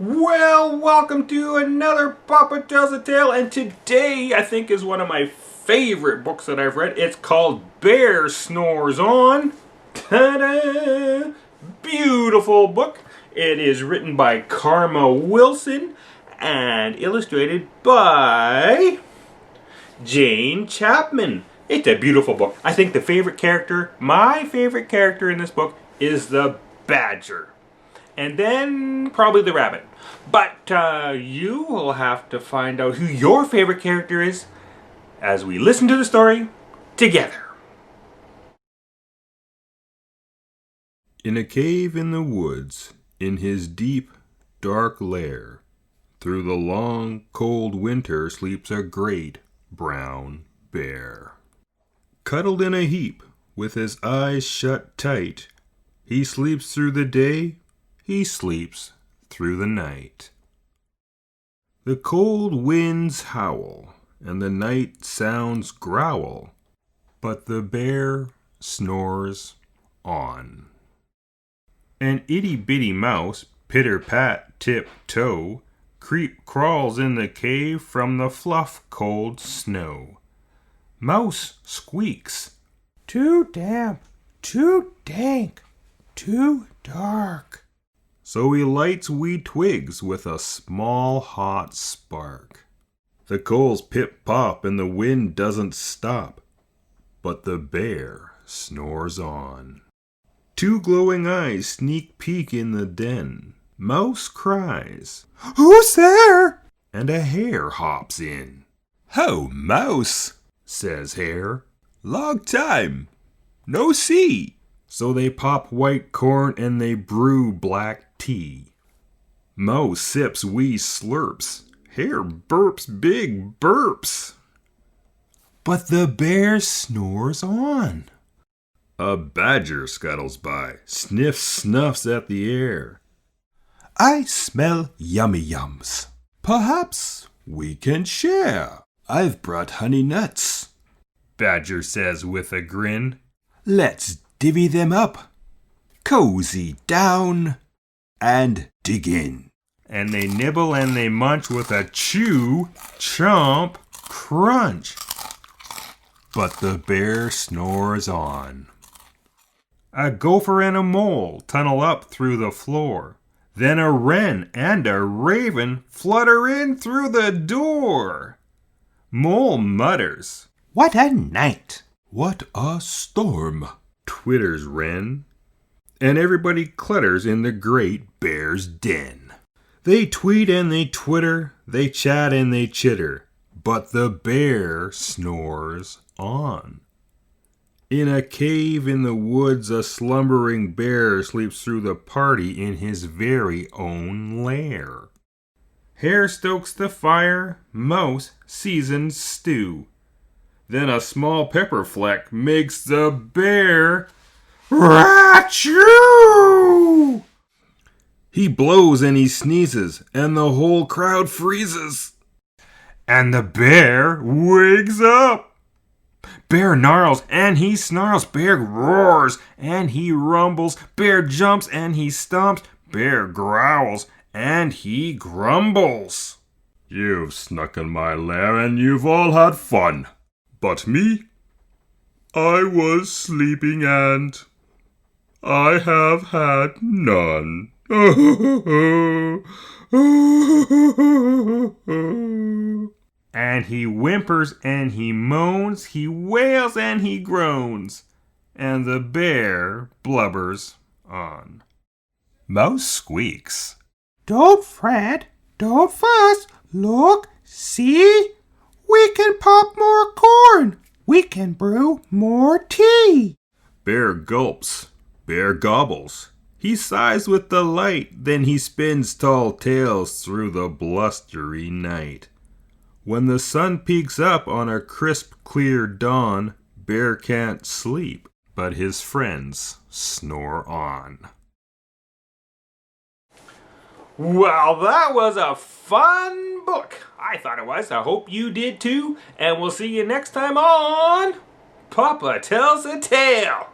Well, welcome to another Papa Tells a Tale, and today I think is one of my favorite books that I've read. It's called Bear Snores On. Ta-da! Beautiful book. It is written by Karma Wilson and illustrated by Jane Chapman. It's a beautiful book. I think my favorite character in this book is the badger. And then probably the rabbit. But you will have to find out who your favorite character is as we listen to the story together. In a cave in the woods, in his deep, dark lair, through the long, cold winter sleeps a great brown bear. Cuddled in a heap, with his eyes shut tight, he sleeps through the day, he sleeps through the night. The cold winds howl, and the night sounds growl, but the bear snores on. An itty-bitty mouse, pitter-pat, tip-toe, crawls in the cave from the fluff-cold snow. Mouse squeaks, "Too damp, too dank, too dark." So he lights wee twigs with a small hot spark. The coals pip-pop and the wind doesn't stop, but the bear snores on. Two glowing eyes sneak peek in the den. Mouse cries, "Who's there?" And a hare hops in. "Ho, Mouse," says Hare. "Long time. No see." So they pop white corn and they brew black tea. Mouse sips wee slurps. Hare burps big burps. But the bear snores on. A badger scuttles by, sniffs, snuffs at the air. "I smell yummy yums. Perhaps we can share. I've brought honey nuts," Badger says with a grin. "Let's divvy them up, cozy down, and dig in." And they nibble and they munch with a chew, chomp, crunch. But the bear snores on. A gopher and a mole tunnel up through the floor. Then a wren and a raven flutter in through the door. Mole mutters, "What a night!" "What a storm!" twitters wren. And everybody clutters in the great bear's den. They tweet and they twitter, they chat and they chitter, but the bear snores on. In a cave in the woods, a slumbering bear sleeps through the party in his very own lair. Hare stokes the fire, Mouse seasons stew. Then a small pepper fleck makes the bear Rachoo! He blows and he sneezes, and the whole crowd freezes. And the bear wakes up. Bear gnarls and he snarls, bear roars and he rumbles, bear jumps and he stomps, bear growls and he grumbles. "You've snuck in my lair and you've all had fun, but me, I was sleeping and I have had none." And he whimpers and he moans, he wails and he groans, and the bear blubbers on. Mouse squeaks, "Don't fret, don't fuss, look, see, we can pop more corn, we can brew more tea." Bear gulps, bear gobbles, he sighs with delight, then he spins tall tales through the blustery night. When the sun peeks up on a crisp, clear dawn, Bear can't sleep, but his friends snore on. Well, that was a fun book. I thought it was. I hope you did too. And we'll see you next time on Papa Tells a Tale.